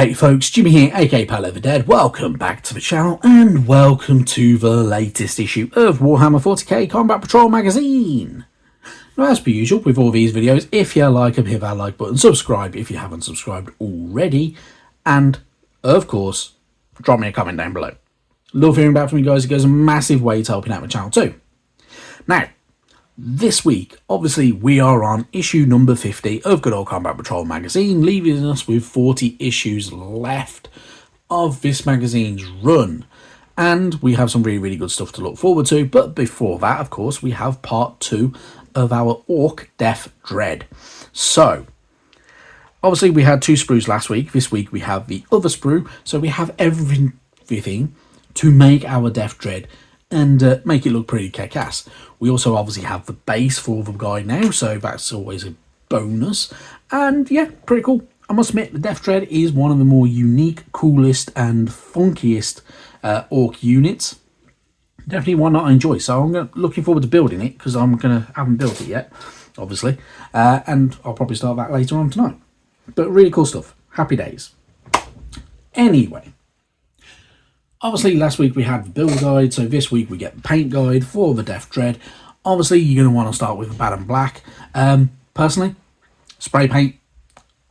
Hey folks, Jimmy here, aka Pal Over Dead. Welcome back to the channel and welcome to the latest issue of Warhammer 40k Combat Patrol magazine. Now, as per usual with all these videos, if you like them, hit that like button, subscribe if you haven't subscribed already, and of course, drop me a comment down below. Love hearing back from you guys. It goes a massive way to helping out the channel too. Now, this week, obviously, we are on issue number 50 of Good Old Combat Patrol magazine, leaving us with 40 issues left of this magazine's run. And we have some really good stuff to look forward to. But before that, of course, we have part 2 of our Orc Death Dread. So, obviously, we had 2 sprues last week. This week, we have the other sprue. So, we have everything to make our Death Dread and make it look pretty kick-ass. We also obviously have the base for the guide now, so that's always a bonus. And yeah, pretty cool. I must admit, the Death Dread is one of the more unique, coolest and funkiest orc units. Definitely one that I enjoy, so I'm looking forward to building it, because I haven't built it yet, obviously. And I'll probably start that later on tonight. But really cool stuff. Happy days. Anyway. Obviously, last week we had the build guide, so this week we get the paint guide for the Death Dread. Obviously, you're going to want to start with the bad and black. Personally, spray paint.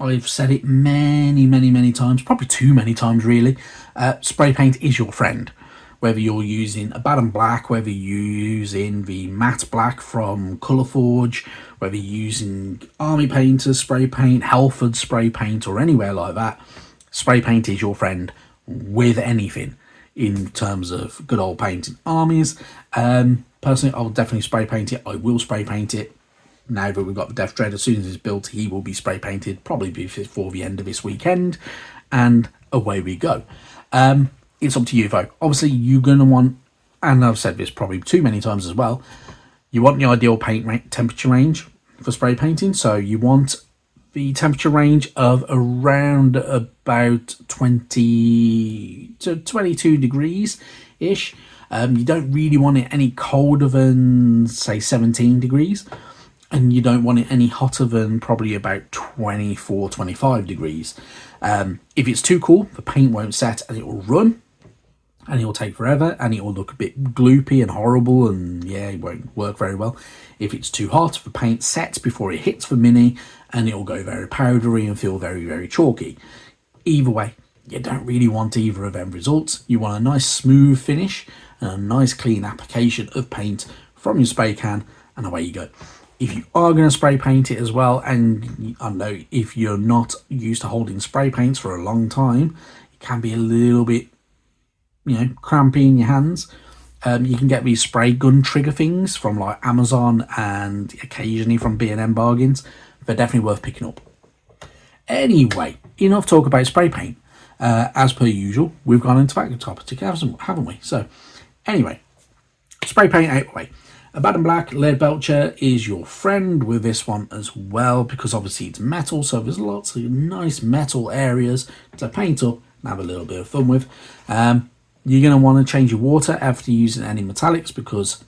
I've said it many times, probably too many times really. Spray paint is your friend. Whether you're using a bad and black, whether you're using the matte black from Colourforge, whether you're using Army Painter spray paint, Halford spray paint, or anywhere like that, spray paint is your friend with anything. In terms of good old painting armies, personally, I'll definitely spray paint it. I will spray paint it now that we've got the Death Dread. As soon as it's built, he will be spray painted, probably before the end of this weekend, and away we go. It's up to you though. Obviously, you're going to want, and I've said this probably too many times as well, you want the ideal paint temperature range for spray painting. So you want the temperature range of around about 20 to 22 degrees-ish. You don't really want it any colder than, say, 17 degrees. And you don't want it any hotter than probably about 24, 25 degrees. If it's too cool, the paint won't set and it will run. And it will take forever and it will look a bit gloopy and horrible, and yeah, it won't work very well. If it's too hot, the paint sets before it hits the mini and it will go very powdery and feel very chalky. Either way, you don't really want either of them results. You want a nice smooth finish and a nice clean application of paint from your spray can, and away you go. If you are going to spray paint it as well, and I know if you're not used to holding spray paints for a long time, it can be a little bit, crampy in your hands. You can get these spray gun trigger things from like Amazon and occasionally from B&M bargains. They're definitely worth picking up. Anyway, enough talk about spray paint. As per usual, we've gone into that topic, haven't we? So, anyway, spray paint out the way. A bad and black lead belcher is your friend with this one as well, because obviously it's metal, so there's lots of nice metal areas to paint up and have a little bit of fun with. You're going to want to change your water after using any metallics, because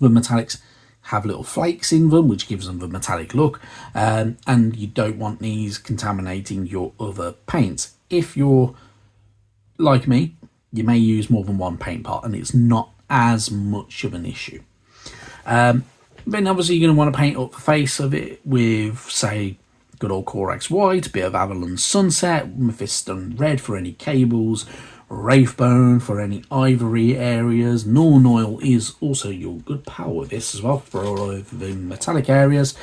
the metallics have little flakes in them, which gives them the metallic look, and you don't want these contaminating your other paints. If you're like me, you may use more than one paint pot and it's not as much of an issue. Then obviously you're going to want to paint up the face of it with, say, good old Corax White, a bit of Avalon Sunset, Mephiston Red for any cables, Wraithbone for any ivory areas. Norn Oil is also your good pal with this as well for all of the metallic areas.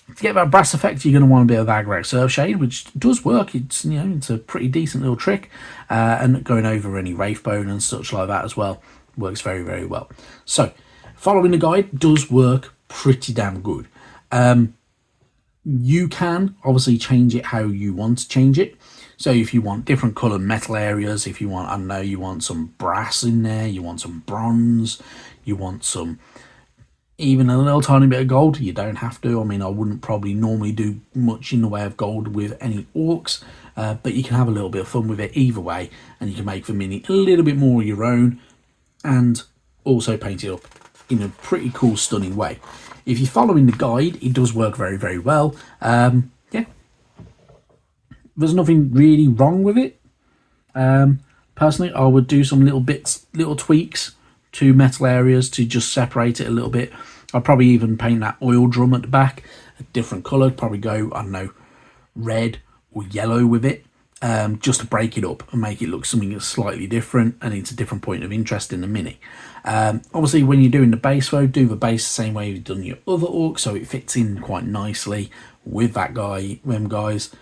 To get that brass effect, you're going to want a bit of Agrax Surfshade, which does work. It's it's a pretty decent little trick, and going over any Wraithbone and such like that as well works very well. So, following the guide does work pretty damn good. You can obviously change it how you want to change it. So if you want different coloured metal areas, if you want, I don't know, you want some brass in there, you want some bronze, you want some, even a little tiny bit of gold, you don't have to. I mean, I wouldn't probably normally do much in the way of gold with any orcs, but you can have a little bit of fun with it either way, and you can make the mini a little bit more your own, and also paint it up in a pretty cool, stunning way. If you're following the guide, it does work very well. Yeah, there's nothing really wrong with it. Personally, I would do some little tweaks to metal areas to just separate it a little bit. I'd probably even paint that oil drum at the back a different colour, probably go, I don't know, red or yellow with it, just to break it up and make it look something that's slightly different, and it's a different point of interest in the mini. Obviously, when you're doing the base though, do the base the same way you've done your other orcs, so it fits in quite nicely with that guy, them guys,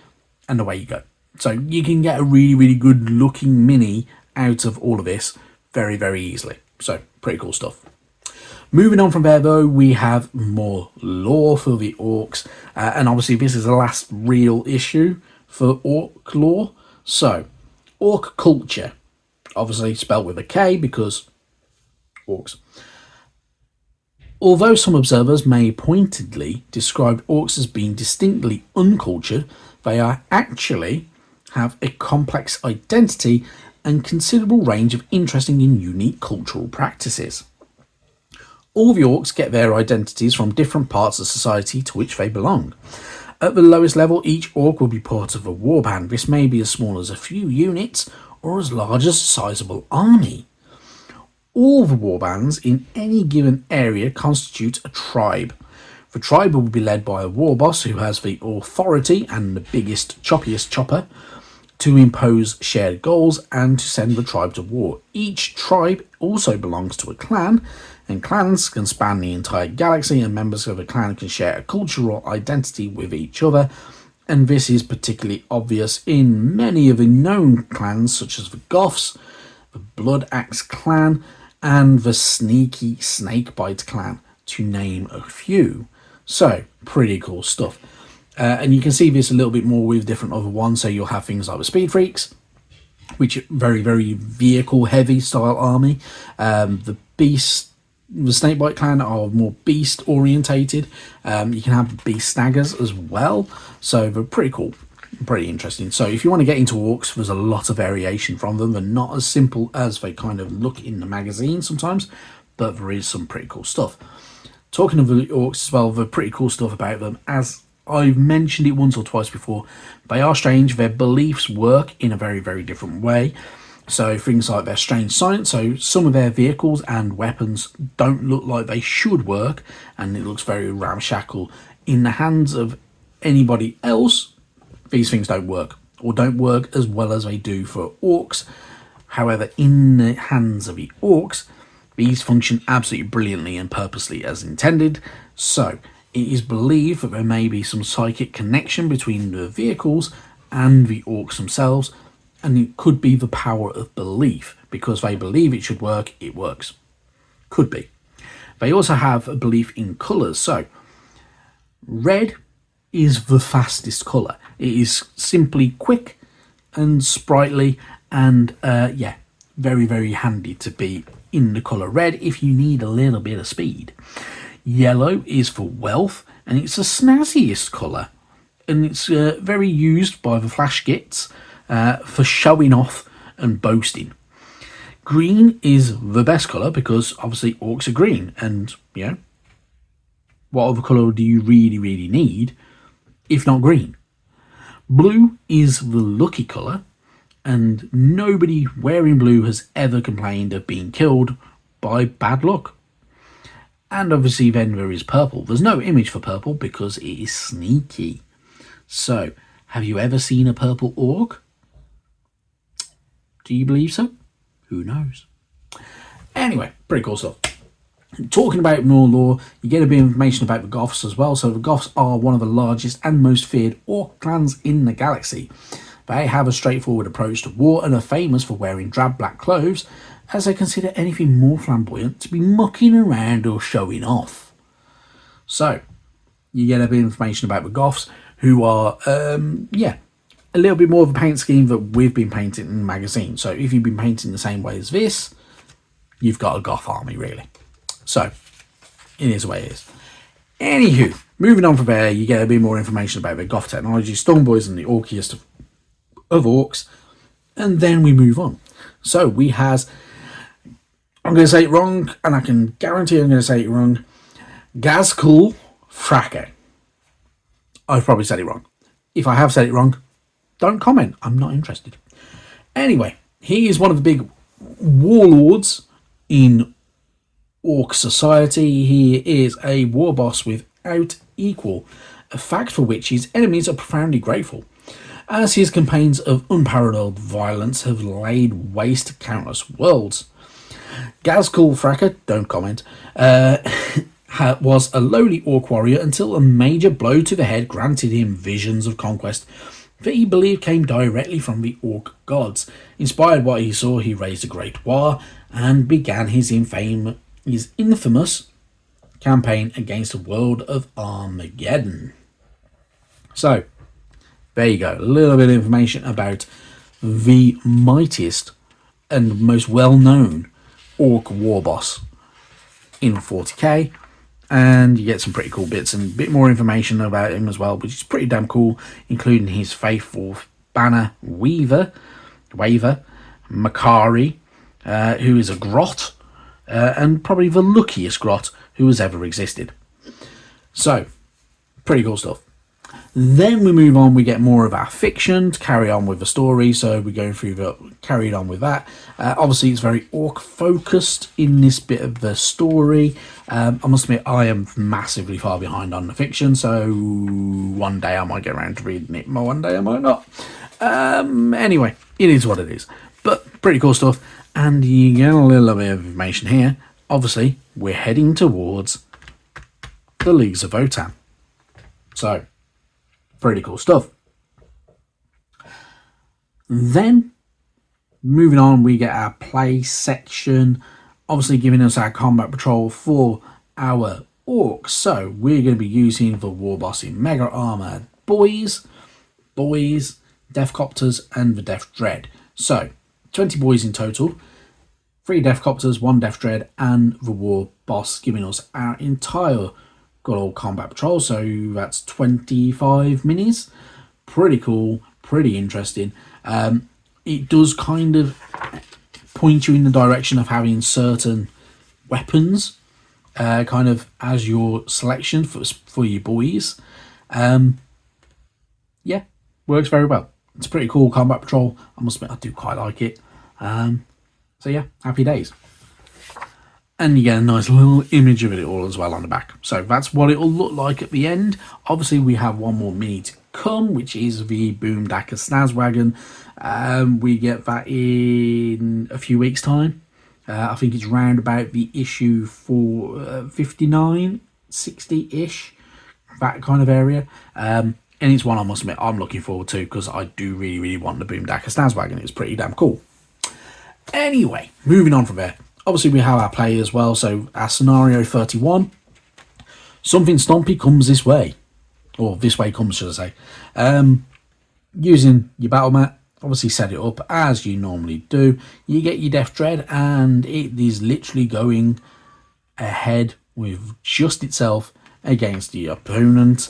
and away you go. So you can get a really good looking mini out of all of this very easily. So pretty cool stuff. Moving on from there though, we have more lore for the orcs, and obviously this is the last real issue for orc lore. So Orc Culture, obviously spelled with a K because orcs. Although some observers may pointedly describe orcs as being distinctly uncultured, they are actually have a complex identity and considerable range of interesting and unique cultural practices. All the orcs get their identities from different parts of society to which they belong. At the lowest level, each orc will be part of a warband. This may be as small as a few units or as large as a sizable army. All the warbands in any given area constitute a tribe. The tribe will be led by a war boss who has the authority and the biggest, choppiest chopper to impose shared goals and to send the tribe to war. Each tribe also belongs to a clan, and clans can span the entire galaxy, and members of a clan can share a cultural identity with each other, and this is particularly obvious in many of the known clans such as the Goths, the Blood Axe clan, and the Sneaky Snakebite clan, to name a few. So pretty cool stuff. And you can see this a little bit more with different other ones. So you'll have things like the Speed Freaks, which are very vehicle heavy style army. The Snakebite clan are more beast orientated. You can have Beast Snaggers as well. So they're pretty cool, pretty interesting. So if you want to get into orcs, there's a lot of variation from them. They're not as simple as they kind of look in the magazine sometimes, but there is some pretty cool stuff. Talking of the orcs as well, the pretty cool stuff about them, as I've mentioned it once or twice before, they are strange. Their beliefs work in a very different way. So things like their strange science, so some of their vehicles and weapons don't look like they should work, and it looks very ramshackle. In the hands of anybody else, these things don't work, or don't work as well as they do for orcs. However, in the hands of the orcs, these function absolutely brilliantly and purposely as intended. So it is believed that there may be some psychic connection between the vehicles and the orcs themselves, and it could be the power of belief. Because they believe it should work, it works. Could be. They also have a belief in colours. So red is the fastest colour. It is simply quick and sprightly, and yeah, very handy to be in the colour red if you need a little bit of speed. Yellow is for wealth, and it's the snazziest colour, and it's very used by the flash gits for showing off and boasting. Green is the best colour because obviously orcs are green, and you know, what other colour do you really need if not green? Blue is the lucky colour, and nobody wearing blue has ever complained of being killed by bad luck. And obviously then there is purple. There's no image for purple because it is sneaky. So, have you ever seen a purple orc? Do you believe so? Who knows? Anyway, pretty cool stuff. Talking about more lore, you get a bit of information about the Goths as well. So the Goths are one of the largest and most feared orc clans in the galaxy. They have a straightforward approach to war and are famous for wearing drab black clothes, as they consider anything more flamboyant to be mucking around or showing off. So, you get a bit of information about the Goths, who are, yeah, a little bit more of a paint scheme that we've been painting in the magazine. So if you've been painting the same way as this, you've got a Goth army, really. So, it is the way it is. Anywho, moving on from there, you get a bit more information about the Goth technology, Stormboys and the orkiest of orcs, and then we move on. So we has, I'm going to say it wrong, and I can guarantee I'm going to say it wrong, Gazkul Frake. I've probably said it wrong. If I have said it wrong, don't comment. I'm not interested. Anyway, he is one of the big warlords in Orc society. He is a war boss without equal, a fact for which his enemies are profoundly grateful, as his campaigns of unparalleled violence have laid waste to countless worlds. Gazkul Fracker, don't comment, was a lowly orc warrior until a major blow to the head granted him visions of conquest that he believed came directly from the orc gods. Inspired by what he saw, he raised a great war and began his infamous campaign against the world of Armageddon. So, there you go. A little bit of information about the mightiest and most well-known Orc War Boss in 40k. And you get some pretty cool bits and a bit more information about him as well, which is pretty damn cool, including his faithful banner Waver, Makari, who is a grot, and probably the luckiest grot who has ever existed. So, pretty cool stuff. Then we move on, we get more of our fiction to carry on with the story, so we're going through carried on with that. Obviously it's very orc focused in this bit of the story. I must admit I am massively far behind on the fiction, so one day I might get around to reading it, one day I might not. Anyway, it is what it is, but pretty cool stuff. And you get a little bit of information here. Obviously we're heading towards the Leagues of Votan, so pretty cool stuff. Then, moving on, we get our play section, obviously giving us our combat patrol for our orcs. So, we're going to be using the War Boss in Mega Armor Boys, Deathcopters, and the Death Dread. So, 20 boys in total, 3 Deathcopters, 1 Death Dread, and the War Boss, giving us our entire good old combat patrol. So that's 25 minis. Pretty cool, pretty interesting. It does kind of point you in the direction of having certain weapons kind of as your selection for your boys. Yeah, works very well. It's a pretty cool combat patrol. I must admit I do quite like it. So yeah, happy days. And you get a nice little image of it all as well on the back. So that's what it'll look like at the end. Obviously, we have one more mini to come, which is the Boomdacker Snazwagon. We get that in a few weeks' time. I think it's round about the issue for 59, 60-ish, that kind of area. And it's one I must admit I'm looking forward to because I do really, really want the Boomdacker Snazwagon. It's pretty damn cool. Anyway, moving on from there. Obviously, we have our play as well, so our scenario 31. Something stompy comes this way. Or this way comes, should I say. Using your battle mat, obviously set it up as you normally do. You get your Death Dread, and it is literally going ahead with just itself against the opponent.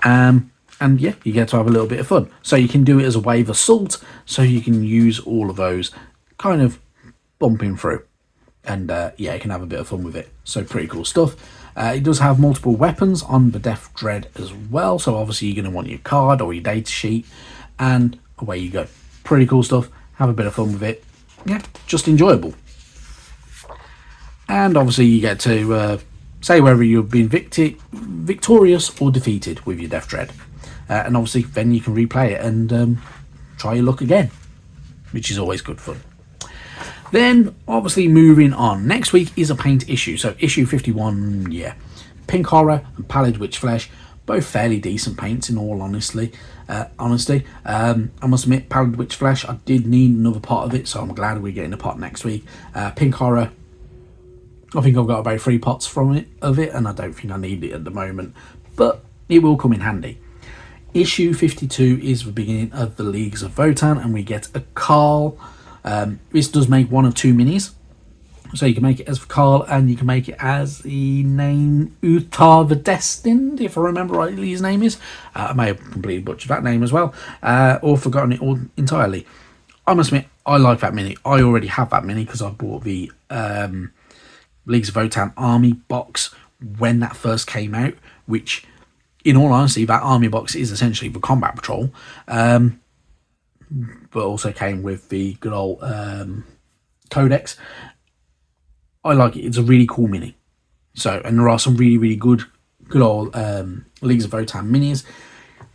And yeah, you get to have a little bit of fun. So you can do it as a wave assault, so you can use all of those kind of bumping through. And yeah, you can have a bit of fun with it. So pretty cool stuff. It does have multiple weapons on the Death Dread as well. So obviously you're going to want your card or your data sheet. And away you go. Pretty cool stuff. Have a bit of fun with it. Yeah, just enjoyable. And obviously you get to say whether you've been victorious or defeated with your Death Dread. And obviously then you can replay it and try your luck again, which is always good fun. Then, obviously, moving on. Next week is a paint issue. So, issue 51, yeah. Pink Horror and Pallid Witch Flesh, both fairly decent paints, in all honesty. I must admit, Pallid Witch Flesh, I did need another pot of it, so I'm glad we're getting a pot next week. Pink Horror, I think I've got about 3 pots from it, and I don't think I need it at the moment. But it will come in handy. Issue 52 is the beginning of the Leagues of Votan, and we get a Carl. This does make 1 or 2 minis, so you can make it as Carl and you can make it as the name Utar the Destined, if I remember rightly his name is. I may have completely butchered that name as well, or forgotten it all entirely. I must admit, I like that mini. I already have that mini because I bought the Leagues of Votan army box when that first came out, which, in all honesty, that army box is essentially the combat patrol. but also came with the good old codex. I like it. It's a really cool mini. So, and there are some really good old Leagues of Votann minis.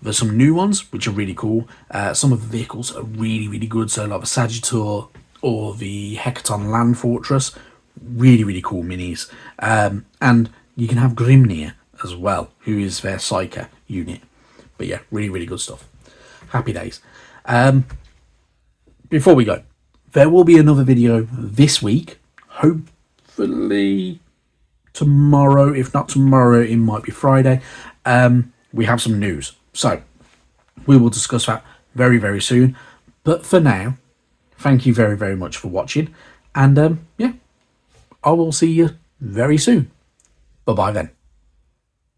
There's some new ones which are really cool. Some of the vehicles are really good. So like the Sagittor or the Hecaton Land Fortress, really cool minis. And you can have Grimnir as well, who is their Psyker unit. But yeah, really good stuff. Happy days. Before we go, there will be another video this week. Hopefully tomorrow. If not tomorrow, it might be Friday. We have some news. So we will discuss that very soon. But for now, thank you very much for watching. And yeah, I will see you very soon. Bye-bye then.